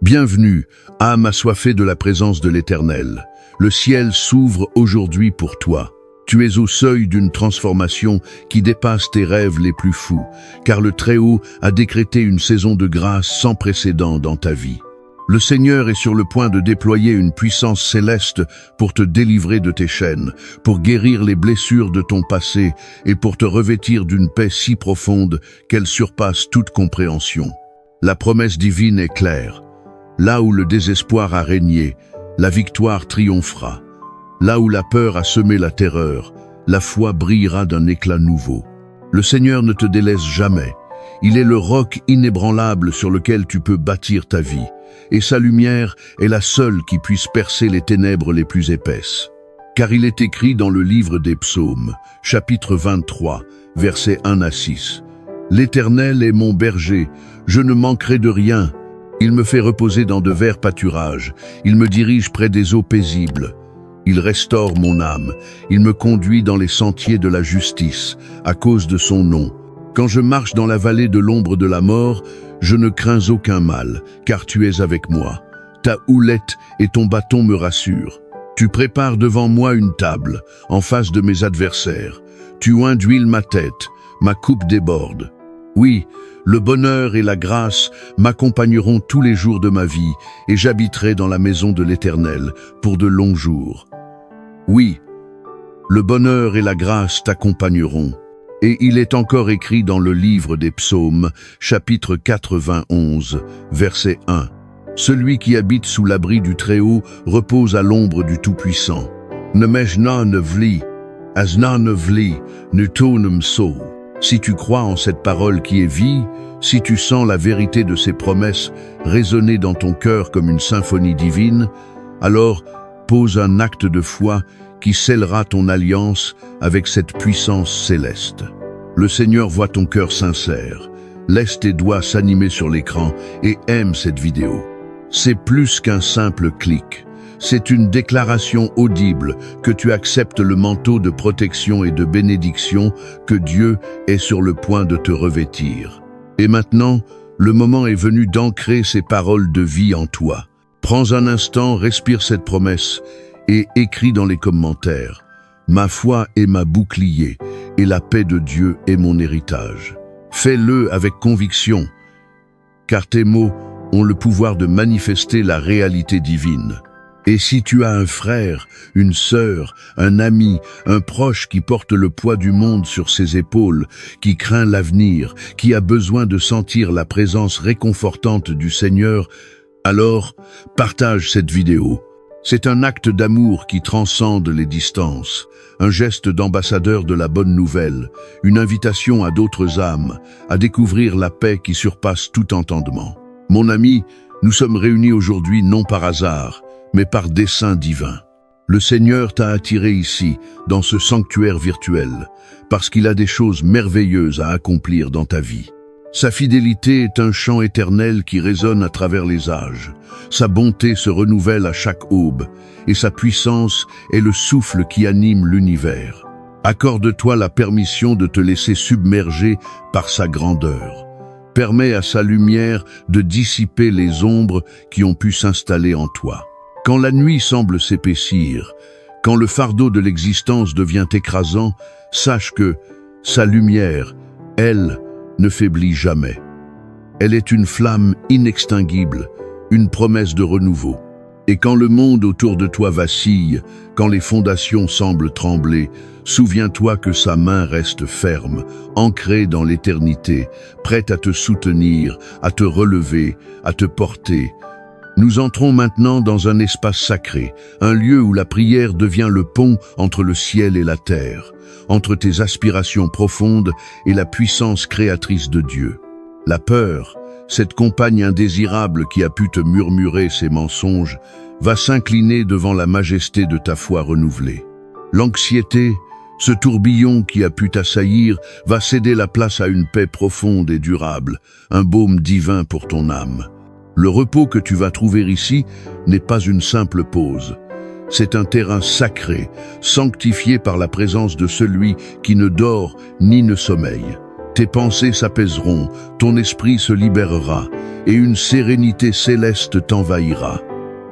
Bienvenue, âme assoiffée de la présence de l'Éternel. Le ciel s'ouvre aujourd'hui pour toi. Tu es au seuil d'une transformation qui dépasse tes rêves les plus fous, car le Très-Haut a décrété une saison de grâce sans précédent dans ta vie. Le Seigneur est sur le point de déployer une puissance céleste pour te délivrer de tes chaînes, pour guérir les blessures de ton passé et pour te revêtir d'une paix si profonde qu'elle surpasse toute compréhension. La promesse divine est claire. Là où le désespoir a régné, la victoire triomphera. Là où la peur a semé la terreur, la foi brillera d'un éclat nouveau. Le Seigneur ne te délaisse jamais. Il est le roc inébranlable sur lequel tu peux bâtir ta vie, et sa lumière est la seule qui puisse percer les ténèbres les plus épaisses. Car il est écrit dans le livre des Psaumes, chapitre 23, versets 1 à 6. « L'Éternel est mon berger, je ne manquerai de rien. Il me fait reposer dans de verts pâturages, il me dirige près des eaux paisibles. Il restaure mon âme, il me conduit dans les sentiers de la justice, à cause de son nom. Quand je marche dans la vallée de l'ombre de la mort, je ne crains aucun mal, car tu es avec moi. Ta houlette et ton bâton me rassurent. Tu prépares devant moi une table, en face de mes adversaires. Tu oins d'huile ma tête, ma coupe déborde. Oui, le bonheur et la grâce m'accompagneront tous les jours de ma vie, et j'habiterai dans la maison de l'Éternel pour de longs jours. Oui, le bonheur et la grâce t'accompagneront. Et il est encore écrit dans le livre des Psaumes, chapitre 91, verset 1. Celui qui habite sous l'abri du Très-Haut repose à l'ombre du Tout-Puissant. Ne mej na ne vli, as na ne vli, ne tonum so. Si tu crois en cette parole qui est vie, si tu sens la vérité de ses promesses résonner dans ton cœur comme une symphonie divine, alors pose un acte de foi qui scellera ton alliance avec cette puissance céleste. Le Seigneur voit ton cœur sincère. Laisse tes doigts s'animer sur l'écran et aime cette vidéo. C'est plus qu'un simple clic. C'est une déclaration audible que tu acceptes le manteau de protection et de bénédiction que Dieu est sur le point de te revêtir. Et maintenant, le moment est venu d'ancrer ces paroles de vie en toi. Prends un instant, respire cette promesse et écris dans les commentaires « Ma foi est ma bouclier et la paix de Dieu est mon héritage ». Fais-le avec conviction, car tes mots ont le pouvoir de manifester la réalité divine. Et si tu as un frère, une sœur, un ami, un proche qui porte le poids du monde sur ses épaules, qui craint l'avenir, qui a besoin de sentir la présence réconfortante du Seigneur, alors partage cette vidéo. C'est un acte d'amour qui transcende les distances, un geste d'ambassadeur de la bonne nouvelle, une invitation à d'autres âmes, à découvrir la paix qui surpasse tout entendement. Mon ami, nous sommes réunis aujourd'hui non par hasard, mais par dessein divin. Le Seigneur t'a attiré ici, dans ce sanctuaire virtuel, parce qu'il a des choses merveilleuses à accomplir dans ta vie. Sa fidélité est un chant éternel qui résonne à travers les âges. Sa bonté se renouvelle à chaque aube, et sa puissance est le souffle qui anime l'univers. Accorde-toi la permission de te laisser submerger par sa grandeur. Permets à sa lumière de dissiper les ombres qui ont pu s'installer en toi. Quand la nuit semble s'épaissir, quand le fardeau de l'existence devient écrasant, sache que sa lumière, elle, ne faiblit jamais. Elle est une flamme inextinguible, une promesse de renouveau. Et quand le monde autour de toi vacille, quand les fondations semblent trembler, souviens-toi que sa main reste ferme, ancrée dans l'éternité, prête à te soutenir, à te relever, à te porter. Nous entrons maintenant dans un espace sacré, un lieu où la prière devient le pont entre le ciel et la terre, entre tes aspirations profondes et la puissance créatrice de Dieu. La peur, cette compagne indésirable qui a pu te murmurer ses mensonges, va s'incliner devant la majesté de ta foi renouvelée. L'anxiété, ce tourbillon qui a pu t'assaillir, va céder la place à une paix profonde et durable, un baume divin pour ton âme. Le repos que tu vas trouver ici n'est pas une simple pause. C'est un terrain sacré, sanctifié par la présence de celui qui ne dort ni ne sommeille. Tes pensées s'apaiseront, ton esprit se libérera, et une sérénité céleste t'envahira.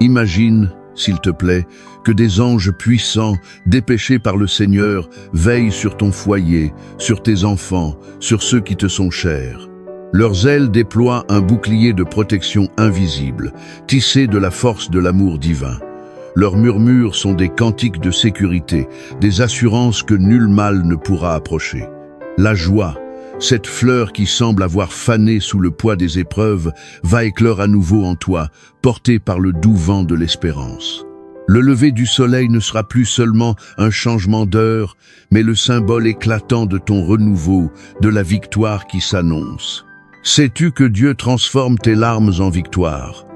Imagine, s'il te plaît, que des anges puissants, dépêchés par le Seigneur, veillent sur ton foyer, sur tes enfants, sur ceux qui te sont chers. Leurs ailes déploient un bouclier de protection invisible, tissé de la force de l'amour divin. Leurs murmures sont des cantiques de sécurité, des assurances que nul mal ne pourra approcher. La joie, cette fleur qui semble avoir fané sous le poids des épreuves, va éclore à nouveau en toi, portée par le doux vent de l'espérance. Le lever du soleil ne sera plus seulement un changement d'heure, mais le symbole éclatant de ton renouveau, de la victoire qui s'annonce. Sais-tu que Dieu transforme tes larmes en victoire?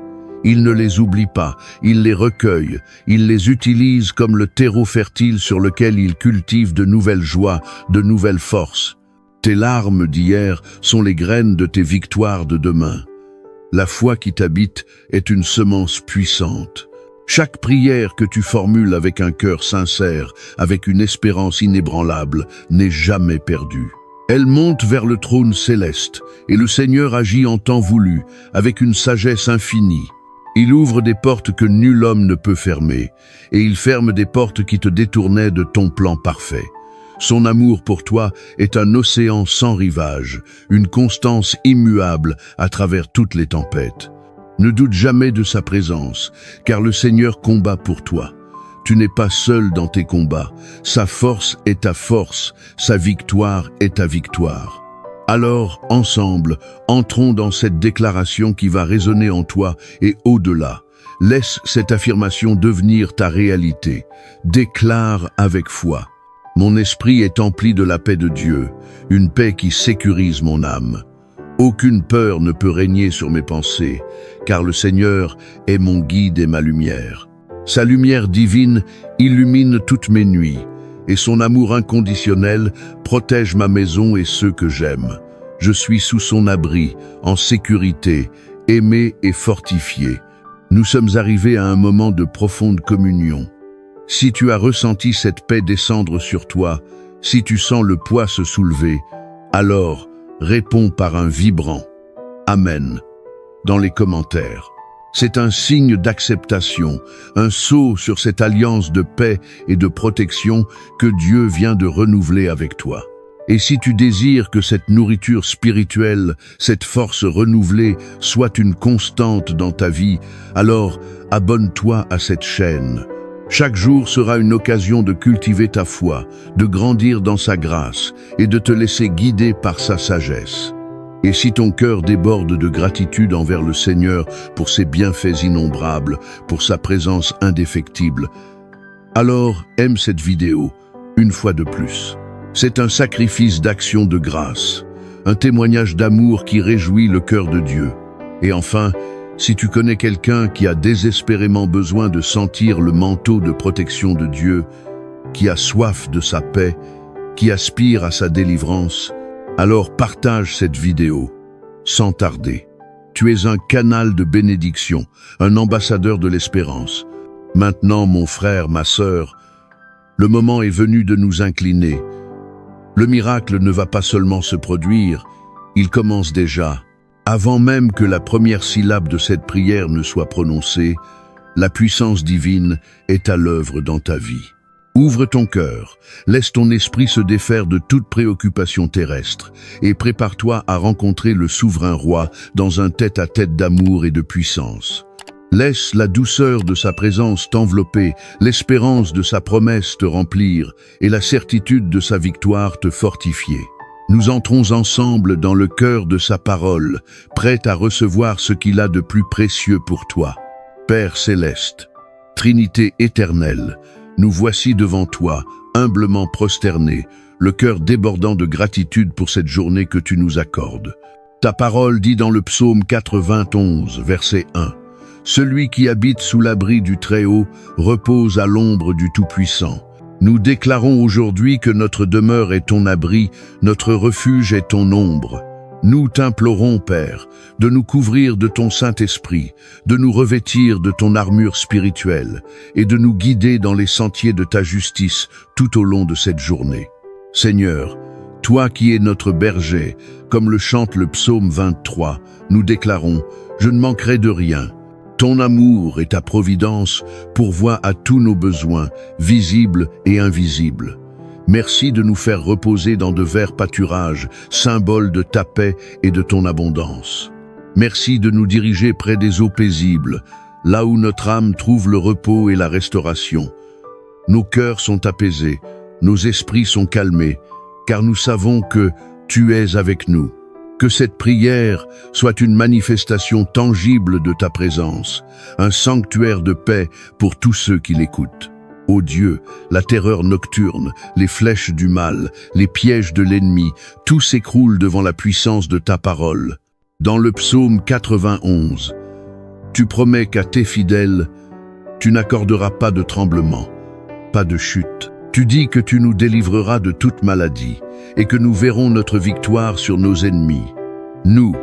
Il ne les oublie pas, il les recueille, il les utilise comme le terreau fertile sur lequel il cultive de nouvelles joies, de nouvelles forces. Tes larmes d'hier sont les graines de tes victoires de demain. La foi qui t'habite est une semence puissante. Chaque prière que tu formules avec un cœur sincère, avec une espérance inébranlable, n'est jamais perdue. Elle monte vers le trône céleste, et le Seigneur agit en temps voulu, avec une sagesse infinie. Il ouvre des portes que nul homme ne peut fermer, et il ferme des portes qui te détournaient de ton plan parfait. Son amour pour toi est un océan sans rivage, une constance immuable à travers toutes les tempêtes. Ne doute jamais de sa présence, car le Seigneur combat pour toi. Tu n'es pas seul dans tes combats. Sa force est ta force, sa victoire est ta victoire. Alors, ensemble, entrons dans cette déclaration qui va résonner en toi et au-delà. Laisse cette affirmation devenir ta réalité. Déclare avec foi. Mon esprit est empli de la paix de Dieu, une paix qui sécurise mon âme. Aucune peur ne peut régner sur mes pensées, car le Seigneur est mon guide et ma lumière. Sa lumière divine illumine toutes mes nuits, et son amour inconditionnel protège ma maison et ceux que j'aime. Je suis sous son abri, en sécurité, aimé et fortifié. Nous sommes arrivés à un moment de profonde communion. Si tu as ressenti cette paix descendre sur toi, si tu sens le poids se soulever, alors réponds par un vibrant « Amen » dans les commentaires. C'est un signe d'acceptation, un sceau sur cette alliance de paix et de protection que Dieu vient de renouveler avec toi. Et si tu désires que cette nourriture spirituelle, cette force renouvelée, soit une constante dans ta vie, alors abonne-toi à cette chaîne. Chaque jour sera une occasion de cultiver ta foi, de grandir dans sa grâce et de te laisser guider par sa sagesse. Et si ton cœur déborde de gratitude envers le Seigneur pour ses bienfaits innombrables, pour sa présence indéfectible, alors aime cette vidéo une fois de plus. C'est un sacrifice d'action de grâce, un témoignage d'amour qui réjouit le cœur de Dieu. Et enfin, si tu connais quelqu'un qui a désespérément besoin de sentir le manteau de protection de Dieu, qui a soif de sa paix, qui aspire à sa délivrance, alors partage cette vidéo, sans tarder. Tu es un canal de bénédiction, un ambassadeur de l'espérance. Maintenant, mon frère, ma sœur, le moment est venu de nous incliner. Le miracle ne va pas seulement se produire, il commence déjà. Avant même que la première syllabe de cette prière ne soit prononcée, la puissance divine est à l'œuvre dans ta vie. Ouvre ton cœur, laisse ton esprit se défaire de toute préoccupation terrestre et prépare-toi à rencontrer le souverain roi dans un tête-à-tête d'amour et de puissance. Laisse la douceur de sa présence t'envelopper, l'espérance de sa promesse te remplir et la certitude de sa victoire te fortifier. Nous entrons ensemble dans le cœur de sa parole, prêts à recevoir ce qu'il a de plus précieux pour toi. Père céleste, Trinité éternelle, nous voici devant toi, humblement prosternés, le cœur débordant de gratitude pour cette journée que tu nous accordes. Ta parole dit dans le psaume 91, verset 1, « Celui qui habite sous l'abri du Très-Haut repose à l'ombre du Tout-Puissant. » Nous déclarons aujourd'hui que notre demeure est ton abri, notre refuge est ton ombre. Nous t'implorons, Père, de nous couvrir de ton Saint-Esprit, de nous revêtir de ton armure spirituelle et de nous guider dans les sentiers de ta justice tout au long de cette journée. Seigneur, Toi qui es notre berger, comme le chante le psaume 23, nous déclarons « Je ne manquerai de rien ». Ton amour et ta providence pourvoient à tous nos besoins, visibles et invisibles. Merci de nous faire reposer dans de verts pâturages, symboles de ta paix et de ton abondance. Merci de nous diriger près des eaux paisibles, là où notre âme trouve le repos et la restauration. Nos cœurs sont apaisés, nos esprits sont calmés, car nous savons que tu es avec nous. Que cette prière soit une manifestation tangible de ta présence, un sanctuaire de paix pour tous ceux qui l'écoutent. Ô Dieu, la terreur nocturne, les flèches du mal, les pièges de l'ennemi, tout s'écroule devant la puissance de ta parole. Dans le psaume 91, tu promets qu'à tes fidèles, tu n'accorderas pas de tremblement, pas de chute. Tu dis que tu nous délivreras de toute maladie et que nous verrons notre victoire sur nos ennemis. Nous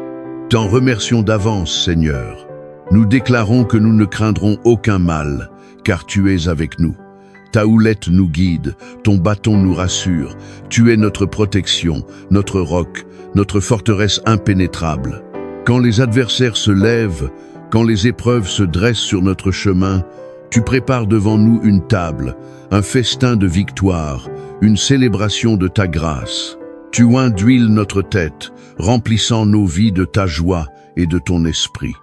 t'en remercions d'avance, Seigneur. Nous déclarons que nous ne craindrons aucun mal, car tu es avec nous. Ta houlette nous guide, ton bâton nous rassure. Tu es notre protection, notre roc, notre forteresse impénétrable. Quand les adversaires se lèvent, quand les épreuves se dressent sur notre chemin, tu prépares devant nous une table, un festin de victoire, une célébration de ta grâce. Tu oins d'huile notre tête, remplissant nos vies de ta joie et de ton esprit.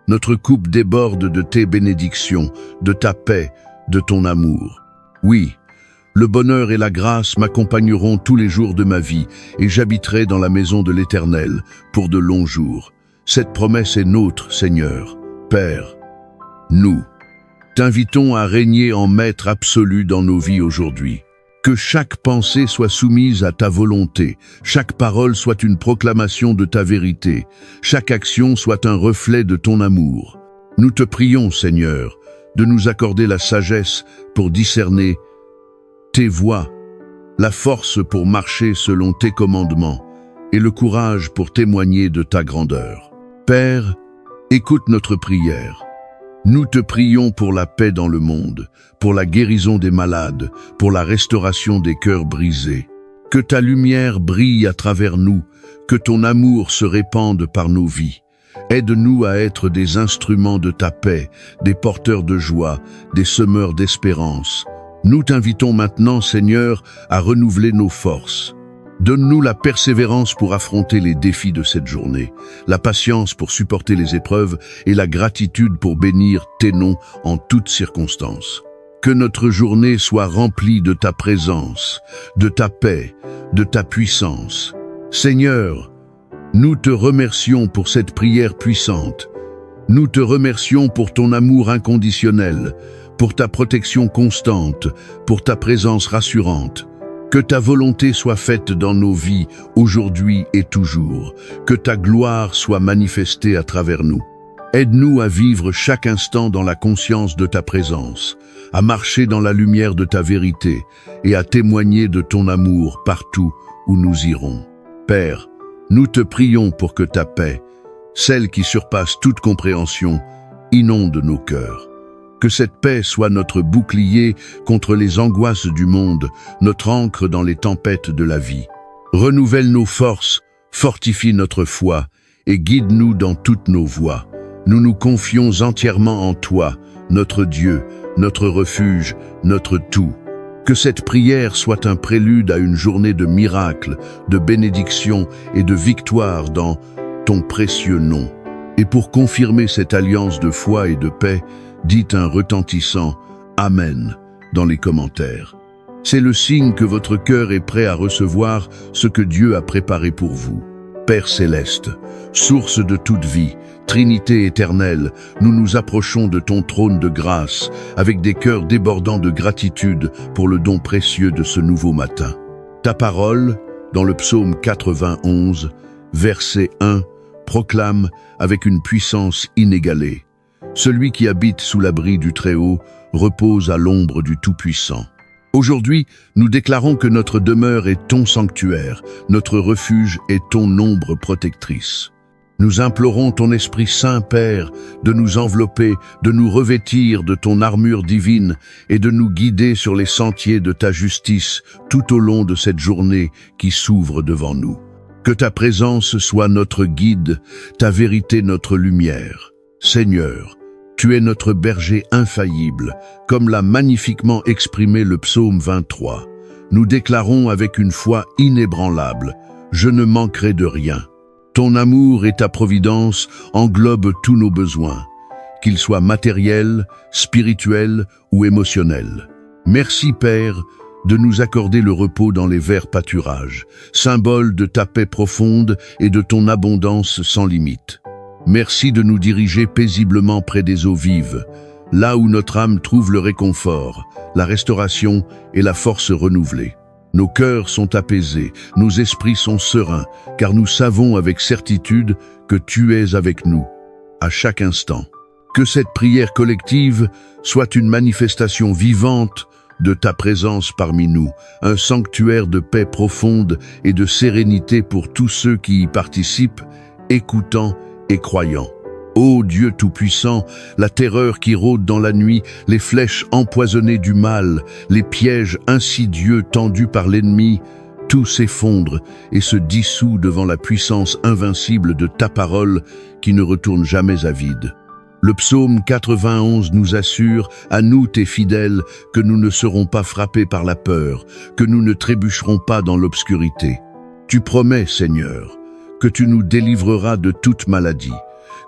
Notre coupe déborde de tes bénédictions, de ta paix, de ton amour. Oui, le bonheur et la grâce m'accompagneront tous les jours de ma vie et j'habiterai dans la maison de l'Éternel pour de longs jours. Cette promesse est nôtre, Seigneur. Père, nous t'invitons à régner en maître absolu dans nos vies aujourd'hui. Que chaque pensée soit soumise à ta volonté, chaque parole soit une proclamation de ta vérité, chaque action soit un reflet de ton amour. Nous te prions, Seigneur, de nous accorder la sagesse pour discerner tes voies, la force pour marcher selon tes commandements et le courage pour témoigner de ta grandeur. Père, écoute notre prière. Nous te prions pour la paix dans le monde, pour la guérison des malades, pour la restauration des cœurs brisés. Que ta lumière brille à travers nous, que ton amour se répande par nos vies. Aide-nous à être des instruments de ta paix, des porteurs de joie, des semeurs d'espérance. Nous t'invitons maintenant, Seigneur, à renouveler nos forces. Donne-nous la persévérance pour affronter les défis de cette journée, la patience pour supporter les épreuves et la gratitude pour bénir tes noms en toutes circonstances. Que notre journée soit remplie de ta présence, de ta paix, de ta puissance. Seigneur, nous te remercions pour cette prière puissante. Nous te remercions pour ton amour inconditionnel, pour ta protection constante, pour ta présence rassurante. Que ta volonté soit faite dans nos vies, aujourd'hui et toujours. Que ta gloire soit manifestée à travers nous. Aide-nous à vivre chaque instant dans la conscience de ta présence, à marcher dans la lumière de ta vérité et à témoigner de ton amour partout où nous irons. Père, nous te prions pour que ta paix, celle qui surpasse toute compréhension, inonde nos cœurs. Que cette paix soit notre bouclier contre les angoisses du monde, notre ancre dans les tempêtes de la vie. Renouvelle nos forces, fortifie notre foi et guide-nous dans toutes nos voies. Nous nous confions entièrement en toi, notre Dieu, notre refuge, notre tout. Que cette prière soit un prélude à une journée de miracles, de bénédictions et de victoire dans ton précieux nom. Et pour confirmer cette alliance de foi et de paix, dites un retentissant « Amen » dans les commentaires. C'est le signe que votre cœur est prêt à recevoir ce que Dieu a préparé pour vous. Père céleste, source de toute vie, Trinité éternelle, nous nous approchons de ton trône de grâce avec des cœurs débordants de gratitude pour le don précieux de ce nouveau matin. Ta parole, dans le psaume 91, verset 1, proclame avec une puissance inégalée: celui qui habite sous l'abri du Très-Haut repose à l'ombre du Tout-Puissant. Aujourd'hui, nous déclarons que notre demeure est ton sanctuaire, notre refuge est ton ombre protectrice. Nous implorons ton Esprit Saint, Père, de nous envelopper, de nous revêtir de ton armure divine et de nous guider sur les sentiers de ta justice tout au long de cette journée qui s'ouvre devant nous. Que ta présence soit notre guide, ta vérité notre lumière. Seigneur, tu es notre berger infaillible, comme l'a magnifiquement exprimé le psaume 23. Nous déclarons avec une foi inébranlable, « Je ne manquerai de rien ». Ton amour et ta providence englobent tous nos besoins, qu'ils soient matériels, spirituels ou émotionnels. Merci, Père, de nous accorder le repos dans les verts pâturages, symbole de ta paix profonde et de ton abondance sans limite. Merci de nous diriger paisiblement près des eaux vives, là où notre âme trouve le réconfort, la restauration et la force renouvelée. Nos cœurs sont apaisés, nos esprits sont sereins, car nous savons avec certitude que tu es avec nous, à chaque instant. Que cette prière collective soit une manifestation vivante de ta présence parmi nous, un sanctuaire de paix profonde et de sérénité pour tous ceux qui y participent, écoutant et croyant. Ô Dieu Tout-Puissant, la terreur qui rôde dans la nuit, les flèches empoisonnées du mal, les pièges insidieux tendus par l'ennemi, tout s'effondre et se dissout devant la puissance invincible de ta parole qui ne retourne jamais à vide. Le psaume 91 nous assure, à nous tes fidèles, que nous ne serons pas frappés par la peur, que nous ne trébucherons pas dans l'obscurité. Tu promets, Seigneur, que tu nous délivreras de toute maladie,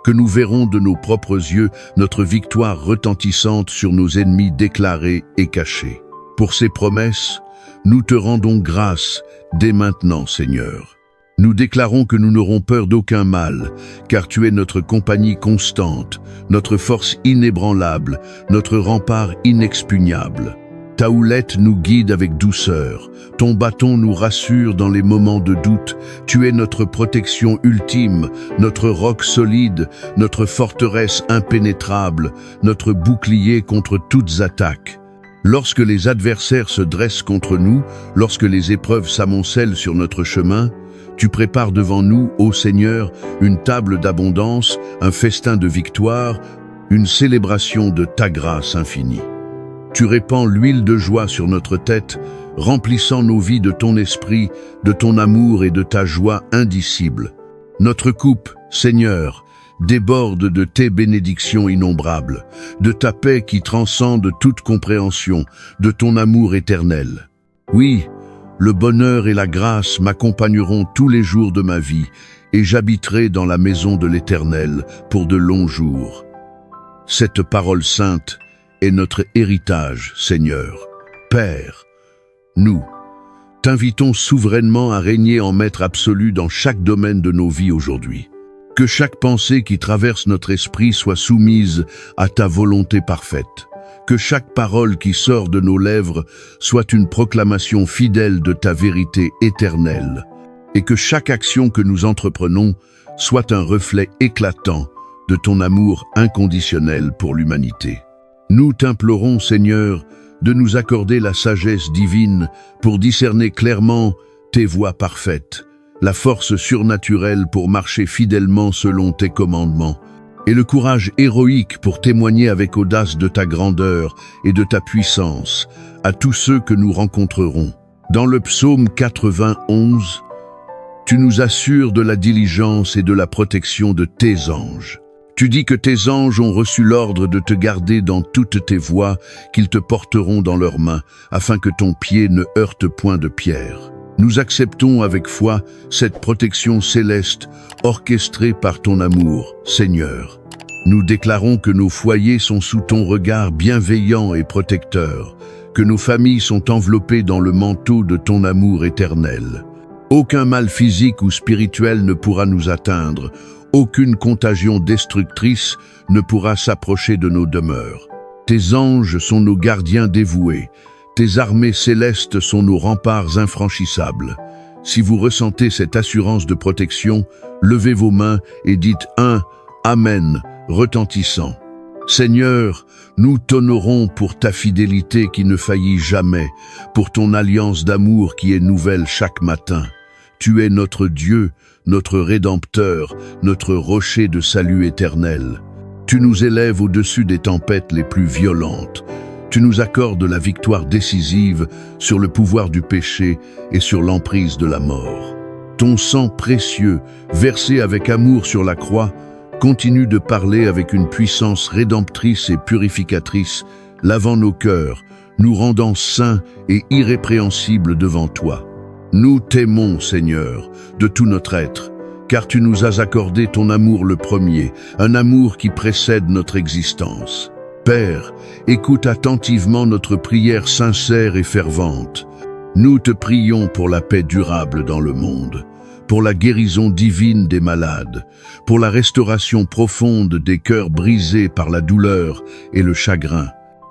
que nous verrons de nos propres yeux notre victoire retentissante sur nos ennemis déclarés et cachés. Pour ces promesses, nous te rendons grâce dès maintenant, Seigneur. Nous déclarons que nous n'aurons peur d'aucun mal, car tu es notre compagnie constante, notre force inébranlable, notre rempart inexpugnable. Ta houlette nous guide avec douceur, ton bâton nous rassure dans les moments de doute, tu es notre protection ultime, notre roc solide, notre forteresse impénétrable, notre bouclier contre toutes attaques. Lorsque les adversaires se dressent contre nous, lorsque les épreuves s'amoncellent sur notre chemin, tu prépares devant nous, ô Seigneur, une table d'abondance, un festin de victoire, une célébration de ta grâce infinie. Tu répands l'huile de joie sur notre tête, remplissant nos vies de ton esprit, de ton amour et de ta joie indicible. Notre coupe, Seigneur, déborde de tes bénédictions innombrables, de ta paix qui transcende toute compréhension, de ton amour éternel. Oui, le bonheur et la grâce m'accompagneront tous les jours de ma vie, et j'habiterai dans la maison de l'Éternel pour de longs jours. Cette parole sainte est notre héritage, Seigneur. Père, nous t'invitons souverainement à régner en maître absolu dans chaque domaine de nos vies aujourd'hui. Que chaque pensée qui traverse notre esprit soit soumise à ta volonté parfaite. Que chaque parole qui sort de nos lèvres soit une proclamation fidèle de ta vérité éternelle. Et que chaque action que nous entreprenons soit un reflet éclatant de ton amour inconditionnel pour l'humanité. Nous t'implorons, Seigneur, de nous accorder la sagesse divine pour discerner clairement tes voies parfaites, la force surnaturelle pour marcher fidèlement selon tes commandements, et le courage héroïque pour témoigner avec audace de ta grandeur et de ta puissance à tous ceux que nous rencontrerons. Dans le psaume 91, tu nous assures de la diligence et de la protection de tes anges. Tu dis que tes anges ont reçu l'ordre de te garder dans toutes tes voies, qu'ils te porteront dans leurs mains, afin que ton pied ne heurte point de pierre. Nous acceptons avec foi cette protection céleste orchestrée par ton amour, Seigneur. Nous déclarons que nos foyers sont sous ton regard bienveillant et protecteur, que nos familles sont enveloppées dans le manteau de ton amour éternel. Aucun mal physique ou spirituel ne pourra nous atteindre, aucune contagion destructrice ne pourra s'approcher de nos demeures. Tes anges sont nos gardiens dévoués, tes armées célestes sont nos remparts infranchissables. Si vous ressentez cette assurance de protection, levez vos mains et dites un Amen retentissant. Seigneur, nous t'honorons pour ta fidélité qui ne faillit jamais, pour ton alliance d'amour qui est nouvelle chaque matin. Tu es notre Dieu, notre Rédempteur, notre rocher de salut éternel. Tu nous élèves au-dessus des tempêtes les plus violentes. Tu nous accordes la victoire décisive sur le pouvoir du péché et sur l'emprise de la mort. Ton sang précieux, versé avec amour sur la croix, continue de parler avec une puissance rédemptrice et purificatrice, lavant nos cœurs, nous rendant saints et irrépréhensibles devant toi. Nous t'aimons, Seigneur, de tout notre être, car tu nous as accordé ton amour le premier, un amour qui précède notre existence. Père, écoute attentivement notre prière sincère et fervente. Nous te prions pour la paix durable dans le monde, pour la guérison divine des malades, pour la restauration profonde des cœurs brisés par la douleur et le chagrin.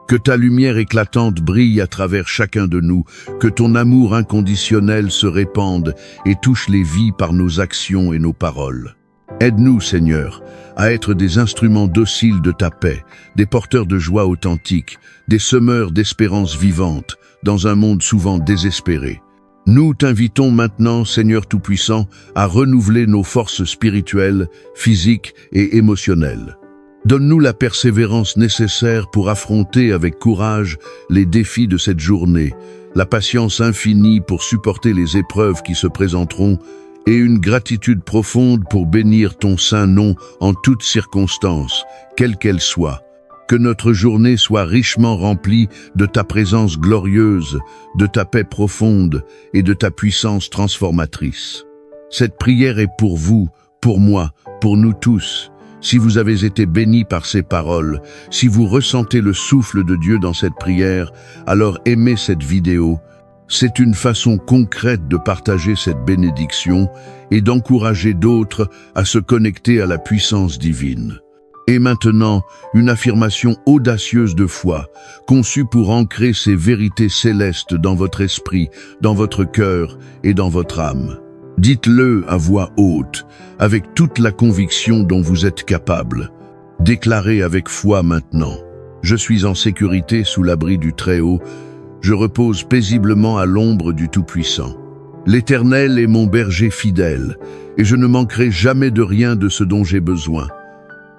Que ta lumière éclatante brille à travers chacun de nous, que ton amour inconditionnel se répande et touche les vies par nos actions et nos paroles. Aide-nous, Seigneur, à être des instruments dociles de ta paix, des porteurs de joie authentique, des semeurs d'espérance vivante, dans un monde souvent désespéré. Nous t'invitons maintenant, Seigneur Tout-Puissant, à renouveler nos forces spirituelles, physiques et émotionnelles. Donne-nous la persévérance nécessaire pour affronter avec courage les défis de cette journée, la patience infinie pour supporter les épreuves qui se présenteront et une gratitude profonde pour bénir ton saint nom en toutes circonstances, quelles qu'elles soient. Que notre journée soit richement remplie de ta présence glorieuse, de ta paix profonde et de ta puissance transformatrice. Cette prière est pour vous, pour moi, pour nous tous. Si vous avez été bénis par ces paroles, si vous ressentez le souffle de Dieu dans cette prière, alors aimez cette vidéo. C'est une façon concrète de partager cette bénédiction et d'encourager d'autres à se connecter à la puissance divine. Et maintenant, une affirmation audacieuse de foi, conçue pour ancrer ces vérités célestes dans votre esprit, dans votre cœur et dans votre âme. Dites-le à voix haute, avec toute la conviction dont vous êtes capable. Déclarez avec foi maintenant. Je suis en sécurité sous l'abri du Très-Haut. Je repose paisiblement à l'ombre du Tout-Puissant. L'Éternel est mon berger fidèle, et je ne manquerai jamais de rien de ce dont j'ai besoin.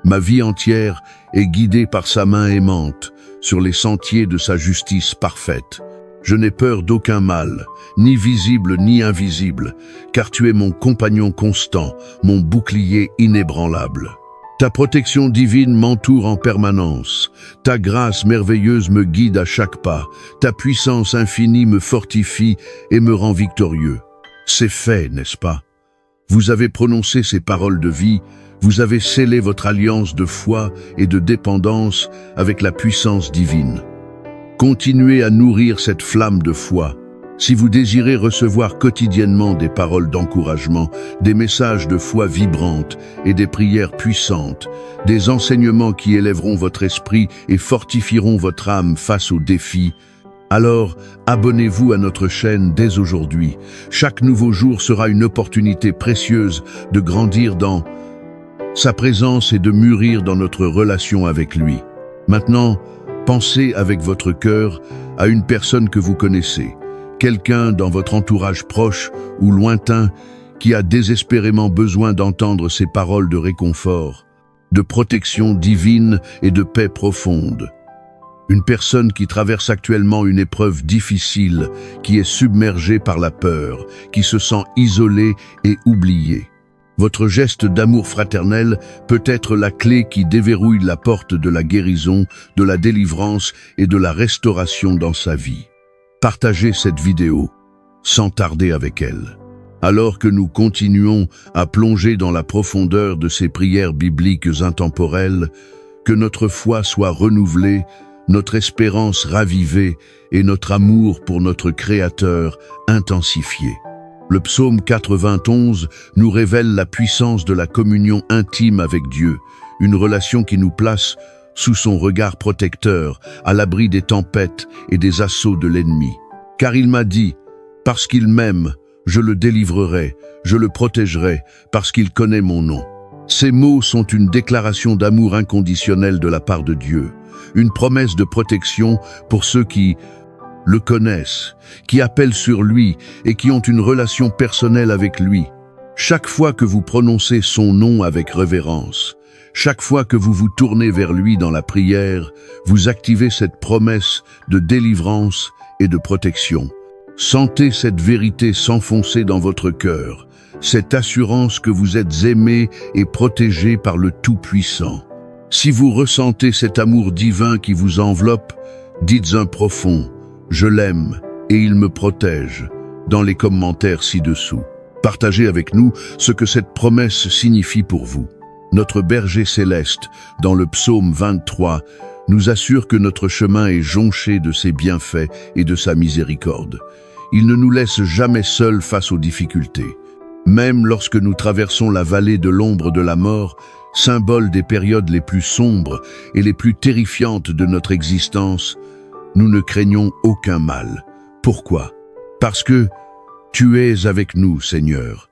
Ma vie entière est guidée par sa main aimante, sur les sentiers de sa justice parfaite. Je n'ai peur d'aucun mal, ni visible ni invisible, car tu es mon compagnon constant, mon bouclier inébranlable. Ta protection divine m'entoure en permanence. Ta grâce merveilleuse me guide à chaque pas. Ta puissance infinie me fortifie et me rend victorieux. C'est fait, n'est-ce pas? Vous avez prononcé ces paroles de vie, vous avez scellé votre alliance de foi et de dépendance avec la puissance divine. Continuez à nourrir cette flamme de foi. Si vous désirez recevoir quotidiennement des paroles d'encouragement, des messages de foi vibrantes et des prières puissantes, des enseignements qui élèveront votre esprit et fortifieront votre âme face aux défis, alors abonnez-vous à notre chaîne dès aujourd'hui. Chaque nouveau jour sera une opportunité précieuse de grandir dans sa présence et de mûrir dans notre relation avec lui. Maintenant, pensez avec votre cœur à une personne que vous connaissez, quelqu'un dans votre entourage proche ou lointain qui a désespérément besoin d'entendre ces paroles de réconfort, de protection divine et de paix profonde. Une personne qui traverse actuellement une épreuve difficile, qui est submergée par la peur, qui se sent isolée et oubliée. Votre geste d'amour fraternel peut être la clé qui déverrouille la porte de la guérison, de la délivrance et de la restauration dans sa vie. Partagez cette vidéo, sans tarder avec elle. Alors que nous continuons à plonger dans la profondeur de ces prières bibliques intemporelles, que notre foi soit renouvelée, notre espérance ravivée et notre amour pour notre Créateur intensifié. Le psaume 91 nous révèle la puissance de la communion intime avec Dieu, une relation qui nous place sous son regard protecteur, à l'abri des tempêtes et des assauts de l'ennemi. Car il m'a dit, « Parce qu'il m'aime, je le délivrerai, je le protégerai, parce qu'il connaît mon nom. » Ces mots sont une déclaration d'amour inconditionnel de la part de Dieu, une promesse de protection pour ceux qui le connaissent, qui appellent sur lui et qui ont une relation personnelle avec lui. Chaque fois que vous prononcez son nom avec révérence, chaque fois que vous vous tournez vers lui dans la prière, vous activez cette promesse de délivrance et de protection. Sentez cette vérité s'enfoncer dans votre cœur, cette assurance que vous êtes aimé et protégé par le Tout-Puissant. Si vous ressentez cet amour divin qui vous enveloppe, dites un profond « Je l'aime et il me protège » dans les commentaires ci-dessous. Partagez avec nous ce que cette promesse signifie pour vous. Notre berger céleste, dans le psaume 23, nous assure que notre chemin est jonché de ses bienfaits et de sa miséricorde. Il ne nous laisse jamais seuls face aux difficultés. Même lorsque nous traversons la vallée de l'ombre de la mort, symbole des périodes les plus sombres et les plus terrifiantes de notre existence, nous ne craignons aucun mal. Pourquoi? Parce que tu es avec nous, Seigneur.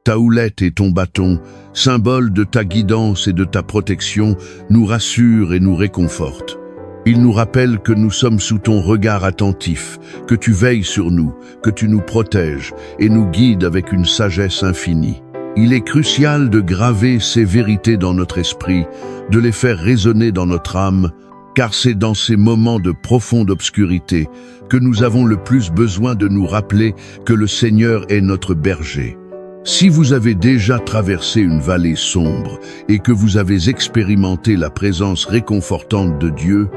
Ta houlette et ton bâton, symbole de ta guidance et de ta protection, nous rassurent et nous réconfortent. Ils nous rappellent que nous sommes sous ton regard attentif, que tu veilles sur nous, que tu nous protèges et nous guides avec une sagesse infinie. Il est crucial de graver ces vérités dans notre esprit, de les faire résonner dans notre âme, car c'est dans ces moments de profonde obscurité que nous avons le plus besoin de nous rappeler que le Seigneur est notre berger. Si vous avez déjà traversé une vallée sombre et que vous avez expérimenté la présence réconfortante de Dieu,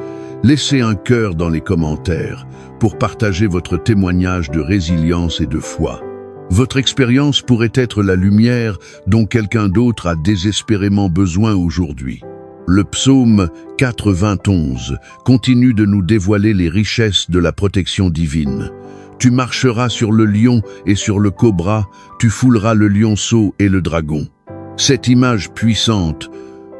laissez un cœur dans les commentaires pour partager votre témoignage de résilience et de foi. Votre expérience pourrait être la lumière dont quelqu'un d'autre a désespérément besoin aujourd'hui. Le psaume 91 continue de nous dévoiler les richesses de la protection divine. Tu marcheras sur le lion et sur le cobra, tu fouleras le lionceau et le dragon. Cette image puissante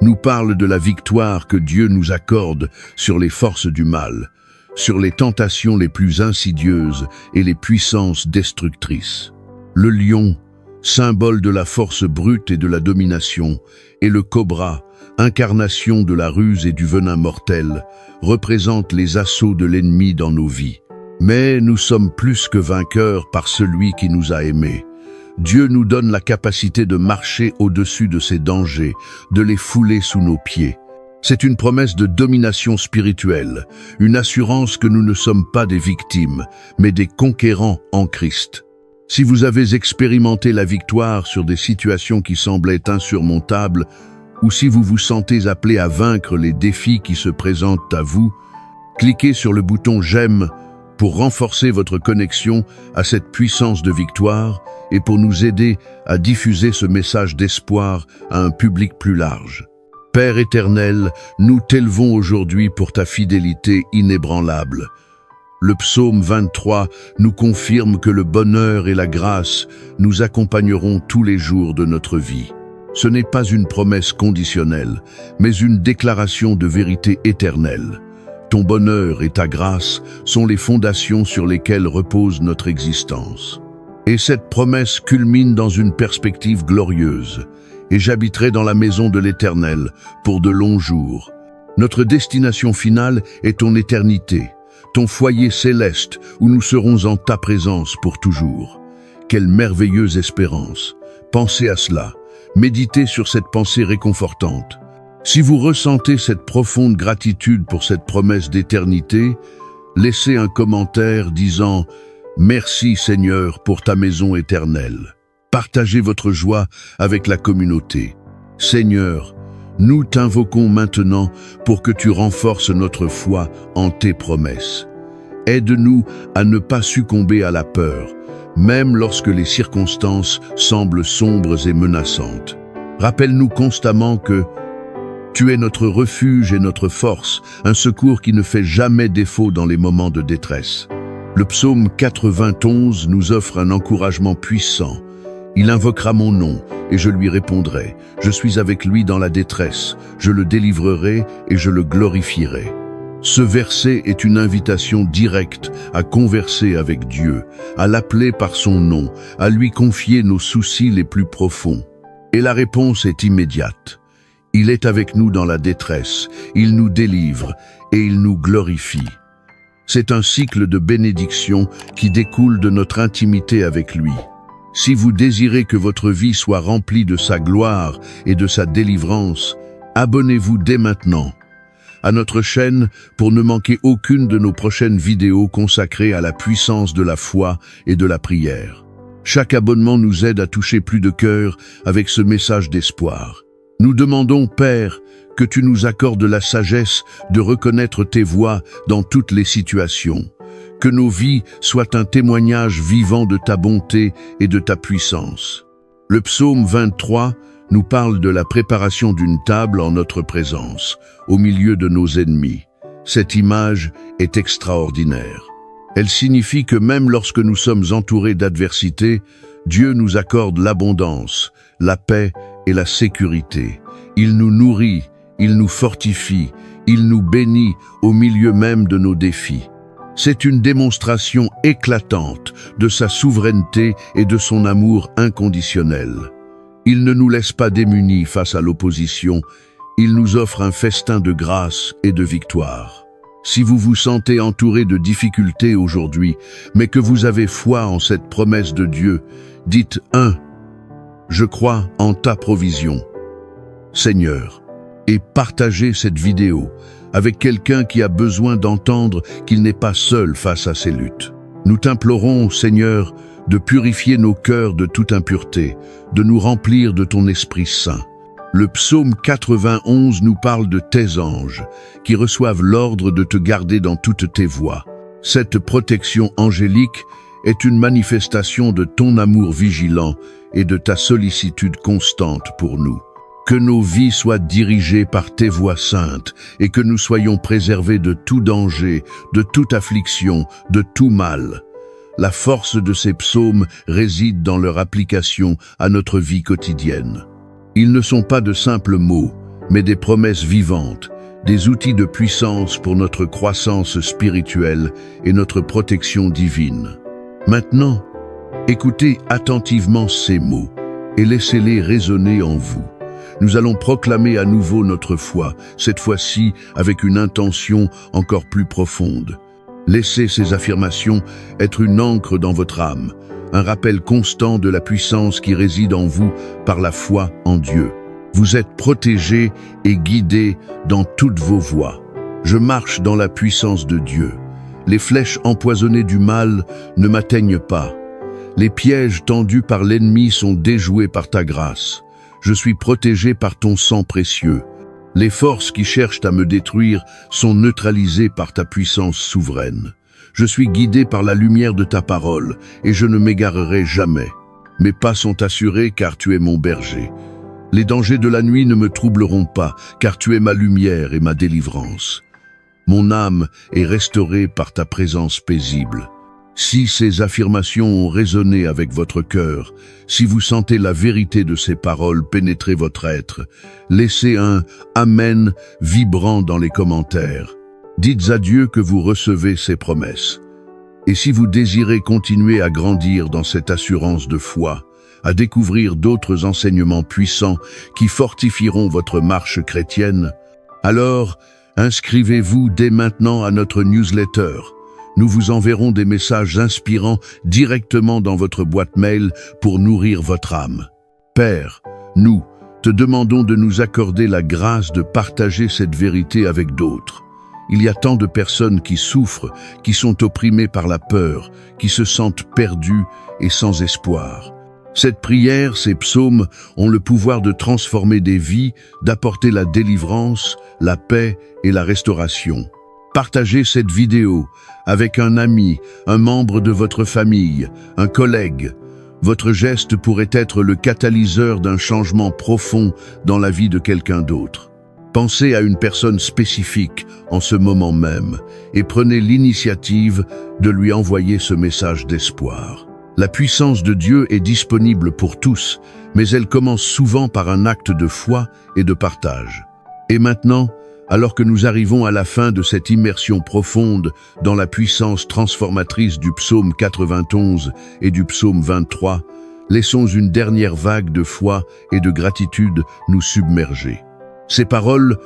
nous parle de la victoire que Dieu nous accorde sur les forces du mal, sur les tentations les plus insidieuses et les puissances destructrices. Le lion, symbole de la force brute et de la domination, et le cobra, incarnation de la ruse et du venin mortel, représente les assauts de l'ennemi dans nos vies. Mais nous sommes plus que vainqueurs par celui qui nous a aimés. Dieu nous donne la capacité de marcher au-dessus de ces dangers, de les fouler sous nos pieds. C'est une promesse de domination spirituelle, une assurance que nous ne sommes pas des victimes, mais des conquérants en Christ. Si vous avez expérimenté la victoire sur des situations qui semblaient insurmontables, ou si vous vous sentez appelé à vaincre les défis qui se présentent à vous, cliquez sur le bouton « J'aime » pour renforcer votre connexion à cette puissance de victoire et pour nous aider à diffuser ce message d'espoir à un public plus large. Père éternel, nous t'élevons aujourd'hui pour ta fidélité inébranlable. Le psaume 23 nous confirme que le bonheur et la grâce nous accompagneront tous les jours de notre vie. Ce n'est pas une promesse conditionnelle, mais une déclaration de vérité éternelle. Ton bonheur et ta grâce sont les fondations sur lesquelles repose notre existence. Et cette promesse culmine dans une perspective glorieuse. Et j'habiterai dans la maison de l'Éternel pour de longs jours. Notre destination finale est ton éternité, ton foyer céleste où nous serons en ta présence pour toujours. Quelle merveilleuse espérance! Pensez à cela. Méditez sur cette pensée réconfortante. Si vous ressentez cette profonde gratitude pour cette promesse d'éternité, laissez un commentaire disant « Merci Seigneur pour ta maison éternelle ». Partagez votre joie avec la communauté. Seigneur, nous t'invoquons maintenant pour que tu renforces notre foi en tes promesses. Aide-nous à ne pas succomber à la peur, même lorsque les circonstances semblent sombres et menaçantes. Rappelle-nous constamment que tu es notre refuge et notre force, un secours qui ne fait jamais défaut dans les moments de détresse. Le psaume 91 nous offre un encouragement puissant. Il invoquera mon nom et je lui répondrai. Je suis avec lui dans la détresse, je le délivrerai et je le glorifierai. Ce verset est une invitation directe à converser avec Dieu, à l'appeler par son nom, à lui confier nos soucis les plus profonds. Et la réponse est immédiate. Il est avec nous dans la détresse, il nous délivre et il nous glorifie. C'est un cycle de bénédiction qui découle de notre intimité avec lui. Si vous désirez que votre vie soit remplie de sa gloire et de sa délivrance, abonnez-vous dès maintenant à notre chaîne pour ne manquer aucune de nos prochaines vidéos consacrées à la puissance de la foi et de la prière. Chaque abonnement nous aide à toucher plus de cœurs avec ce message d'espoir. Nous demandons, Père, que tu nous accordes la sagesse de reconnaître tes voies dans toutes les situations. Que nos vies soient un témoignage vivant de ta bonté et de ta puissance. Le psaume 23 nous parle de la préparation d'une table en notre présence, au milieu de nos ennemis. Cette image est extraordinaire. Elle signifie que même lorsque nous sommes entourés d'adversité, Dieu nous accorde l'abondance, la paix et la sécurité. Il nous nourrit, il nous fortifie, il nous bénit au milieu même de nos défis. C'est une démonstration éclatante de sa souveraineté et de son amour inconditionnel. Il ne nous laisse pas démunis face à l'opposition, il nous offre un festin de grâce et de victoire. Si vous vous sentez entouré de difficultés aujourd'hui, mais que vous avez foi en cette promesse de Dieu, dites 1. Je crois en ta provision, Seigneur, et partagez cette vidéo avec quelqu'un qui a besoin d'entendre qu'il n'est pas seul face à ces luttes. Nous t'implorons, Seigneur, de purifier nos cœurs de toute impureté, de nous remplir de ton Esprit Saint. Le psaume 91 nous parle de tes anges, qui reçoivent l'ordre de te garder dans toutes tes voies. Cette protection angélique est une manifestation de ton amour vigilant et de ta sollicitude constante pour nous. Que nos vies soient dirigées par tes voies saintes et que nous soyons préservés de tout danger, de toute affliction, de tout mal. La force de ces psaumes réside dans leur application à notre vie quotidienne. Ils ne sont pas de simples mots, mais des promesses vivantes, des outils de puissance pour notre croissance spirituelle et notre protection divine. Maintenant, écoutez attentivement ces mots et laissez-les résonner en vous. Nous allons proclamer à nouveau notre foi, cette fois-ci avec une intention encore plus profonde. Laissez ces affirmations être une ancre dans votre âme, un rappel constant de la puissance qui réside en vous par la foi en Dieu. Vous êtes protégés et guidés dans toutes vos voies. Je marche dans la puissance de Dieu. Les flèches empoisonnées du mal ne m'atteignent pas. Les pièges tendus par l'ennemi sont déjoués par ta grâce. Je suis protégé par ton sang précieux. Les forces qui cherchent à me détruire sont neutralisées par ta puissance souveraine. Je suis guidé par la lumière de ta parole et je ne m'égarerai jamais. Mes pas sont assurés car tu es mon berger. Les dangers de la nuit ne me troubleront pas car tu es ma lumière et ma délivrance. Mon âme est restaurée par ta présence paisible. Si ces affirmations ont résonné avec votre cœur, si vous sentez la vérité de ces paroles pénétrer votre être, laissez un « Amen » vibrant dans les commentaires. Dites à Dieu que vous recevez ses promesses. Et si vous désirez continuer à grandir dans cette assurance de foi, à découvrir d'autres enseignements puissants qui fortifieront votre marche chrétienne, alors inscrivez-vous dès maintenant à notre newsletter. Nous vous enverrons des messages inspirants directement dans votre boîte mail pour nourrir votre âme. Père, nous te demandons de nous accorder la grâce de partager cette vérité avec d'autres. Il y a tant de personnes qui souffrent, qui sont opprimées par la peur, qui se sentent perdues et sans espoir. Cette prière, ces psaumes, ont le pouvoir de transformer des vies, d'apporter la délivrance, la paix et la restauration. Partagez cette vidéo avec un ami, un membre de votre famille, un collègue. Votre geste pourrait être le catalyseur d'un changement profond dans la vie de quelqu'un d'autre. Pensez à une personne spécifique en ce moment même et prenez l'initiative de lui envoyer ce message d'espoir. La puissance de Dieu est disponible pour tous, mais elle commence souvent par un acte de foi et de partage. Et maintenant, alors que nous arrivons à la fin de cette immersion profonde dans la puissance transformatrice du psaume 91 et du psaume 23, laissons une dernière vague de foi et de gratitude nous submerger. Ces paroles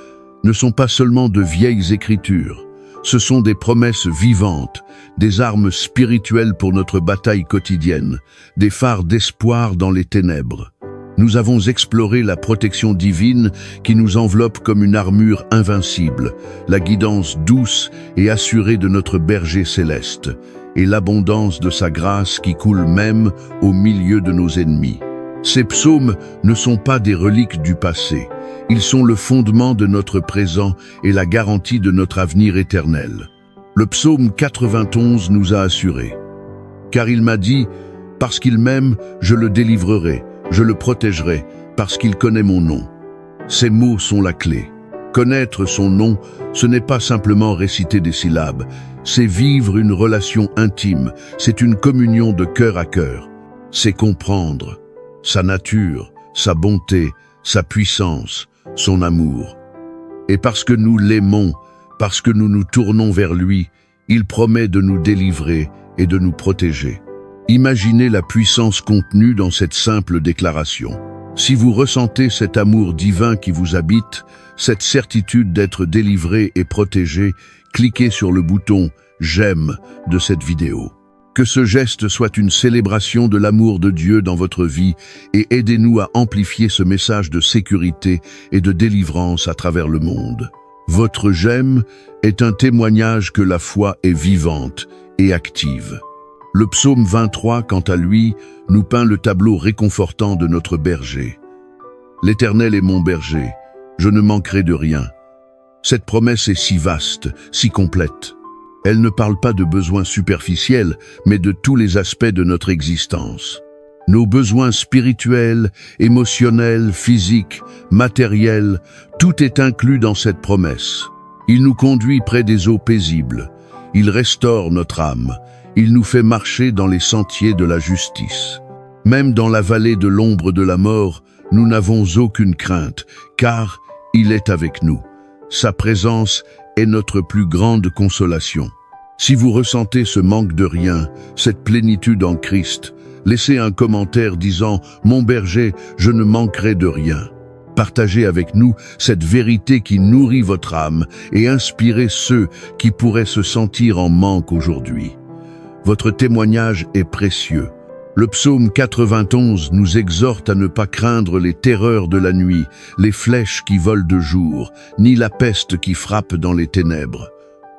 ne sont pas seulement de vieilles écritures, Ce sont des promesses vivantes, des armes spirituelles pour notre bataille quotidienne, des phares d'espoir dans les ténèbres. Nous avons exploré la protection divine qui nous enveloppe comme une armure invincible, la guidance douce et assurée de notre berger céleste, et l'abondance de sa grâce qui coule même au milieu de nos ennemis. Ces psaumes ne sont pas des reliques du passé, ils sont le fondement de notre présent et la garantie de notre avenir éternel. Le psaume 91 nous a assurés. Car il m'a dit, parce qu'il m'aime, je le délivrerai, je le protégerai, parce qu'il connaît mon nom. Ces mots sont la clé. Connaître son nom, ce n'est pas simplement réciter des syllabes, c'est vivre une relation intime, c'est une communion de cœur à cœur. C'est comprendre sa nature, sa bonté, sa puissance, son amour. Et parce que nous l'aimons, parce que nous nous tournons vers lui, il promet de nous délivrer et de nous protéger. Imaginez la puissance contenue dans cette simple déclaration. Si vous ressentez cet amour divin qui vous habite, cette certitude d'être délivré et protégé, cliquez sur le bouton « J'aime » de cette vidéo. Que ce geste soit une célébration de l'amour de Dieu dans votre vie et aidez-nous à amplifier ce message de sécurité et de délivrance à travers le monde. Votre « J'aime » est un témoignage que la foi est vivante et active. Le psaume 23, quant à lui, nous peint le tableau réconfortant de notre berger. « L'Éternel est mon berger, je ne manquerai de rien. » Cette promesse est si vaste, si complète. Elle ne parle pas de besoins superficiels, mais de tous les aspects de notre existence. Nos besoins spirituels, émotionnels, physiques, matériels, tout est inclus dans cette promesse. Il nous conduit près des eaux paisibles. Il restaure notre âme. Il nous fait marcher dans les sentiers de la justice. Même dans la vallée de l'ombre de la mort, nous n'avons aucune crainte, car il est avec nous. Sa présence est notre plus grande consolation. Si vous ressentez ce manque de rien, cette plénitude en Christ, laissez un commentaire disant « Mon berger, je ne manquerai de rien ». Partagez avec nous cette vérité qui nourrit votre âme et inspirez ceux qui pourraient se sentir en manque aujourd'hui. Votre témoignage est précieux. Le psaume 91 nous exhorte à ne pas craindre les terreurs de la nuit, les flèches qui volent de jour, ni la peste qui frappe dans les ténèbres.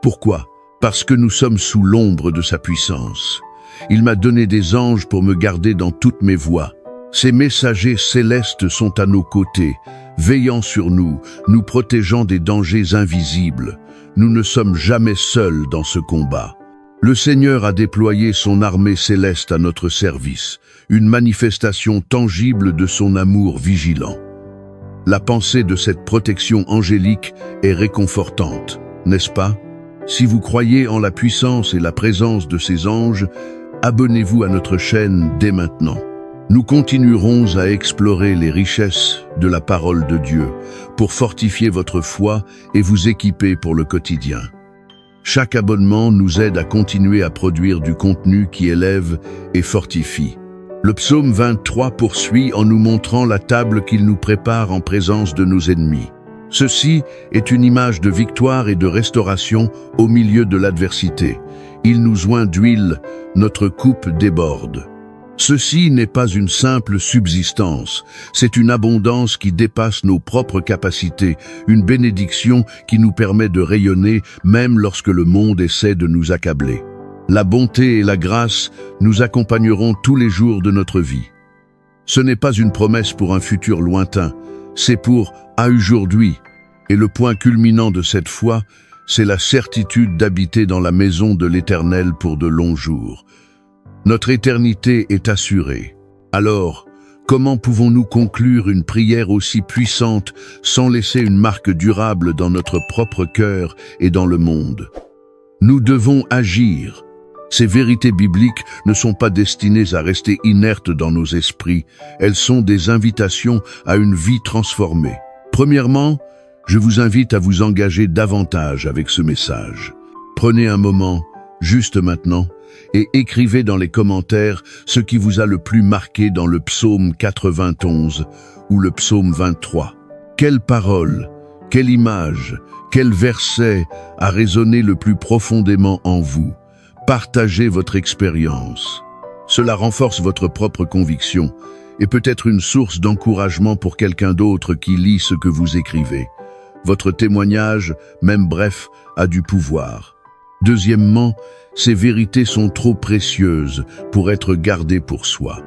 Pourquoi? Parce que nous sommes sous l'ombre de sa puissance. Il m'a donné des anges pour me garder dans toutes mes voies. Ces messagers célestes sont à nos côtés, veillant sur nous, nous protégeant des dangers invisibles. Nous ne sommes jamais seuls dans ce combat. Le Seigneur a déployé son armée céleste à notre service, une manifestation tangible de son amour vigilant. La pensée de cette protection angélique est réconfortante, n'est-ce pas? Si vous croyez en la puissance et la présence de ces anges, abonnez-vous à notre chaîne dès maintenant. Nous continuerons à explorer les richesses de la parole de Dieu pour fortifier votre foi et vous équiper pour le quotidien. Chaque abonnement nous aide à continuer à produire du contenu qui élève et fortifie. Le psaume 23 poursuit en nous montrant la table qu'il nous prépare en présence de nos ennemis. Ceci est une image de victoire et de restauration au milieu de l'adversité. Il nous oint d'huile, notre coupe déborde. Ceci n'est pas une simple subsistance, c'est une abondance qui dépasse nos propres capacités, une bénédiction qui nous permet de rayonner même lorsque le monde essaie de nous accabler. La bonté et la grâce nous accompagneront tous les jours de notre vie. Ce n'est pas une promesse pour un futur lointain, c'est pour aujourd'hui. Et le point culminant de cette foi, c'est la certitude d'habiter dans la maison de l'Éternel pour de longs jours. Notre éternité est assurée. Alors, comment pouvons-nous conclure une prière aussi puissante sans laisser une marque durable dans notre propre cœur et dans le monde? Nous devons agir. Ces vérités bibliques ne sont pas destinées à rester inertes dans nos esprits, elles sont des invitations à une vie transformée. Premièrement, je vous invite à vous engager davantage avec ce message. Prenez un moment, juste maintenant, et écrivez dans les commentaires ce qui vous a le plus marqué dans le psaume 91 ou le psaume 23. Quelle parole Quelle image, quel verset a résonné le plus profondément en vous? Partagez votre expérience. Cela renforce votre propre conviction et peut être une source d'encouragement pour quelqu'un d'autre qui lit ce que vous écrivez. Votre témoignage, même bref, a du pouvoir. Deuxièmement, ces vérités sont trop précieuses pour être gardées pour soi.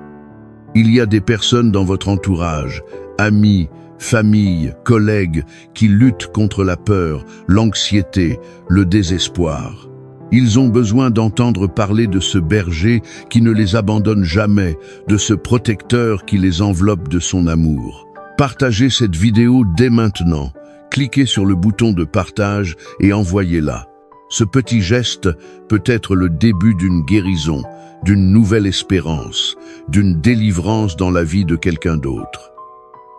Il y a des personnes dans votre entourage, amis, famille, collègues, qui luttent contre la peur, l'anxiété, le désespoir. Ils ont besoin d'entendre parler de ce berger qui ne les abandonne jamais, de ce protecteur qui les enveloppe de son amour. Partagez cette vidéo dès maintenant. Cliquez sur le bouton de partage et envoyez-la. Ce petit geste peut être le début d'une guérison, d'une nouvelle espérance, d'une délivrance dans la vie de quelqu'un d'autre.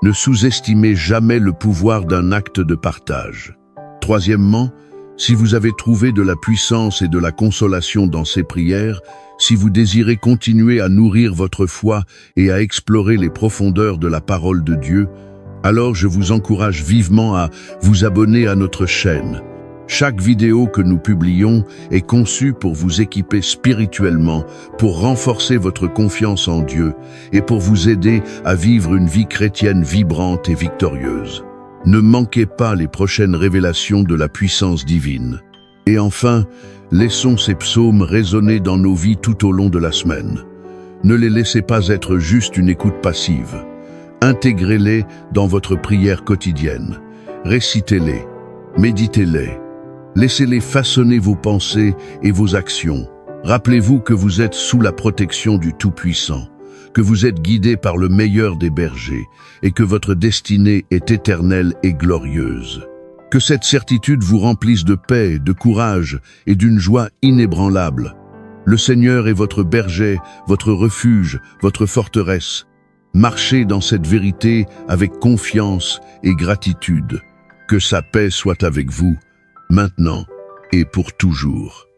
Ne sous-estimez jamais le pouvoir d'un acte de partage. Troisièmement, si vous avez trouvé de la puissance et de la consolation dans ces prières, si vous désirez continuer à nourrir votre foi et à explorer les profondeurs de la parole de Dieu, alors je vous encourage vivement à vous abonner à notre chaîne. Chaque vidéo que nous publions est conçue pour vous équiper spirituellement, pour renforcer votre confiance en Dieu et pour vous aider à vivre une vie chrétienne vibrante et victorieuse. Ne manquez pas les prochaines révélations de la puissance divine. Et enfin, laissons ces psaumes résonner dans nos vies tout au long de la semaine. Ne les laissez pas être juste une écoute passive. Intégrez-les dans votre prière quotidienne. Récitez-les, méditez-les. Laissez-les façonner vos pensées et vos actions. Rappelez-vous que vous êtes sous la protection du Tout-Puissant, que vous êtes guidé par le meilleur des bergers et que votre destinée est éternelle et glorieuse. Que cette certitude vous remplisse de paix, de courage et d'une joie inébranlable. Le Seigneur est votre berger, votre refuge, votre forteresse. Marchez dans cette vérité avec confiance et gratitude. Que sa paix soit avec vous, maintenant et pour toujours.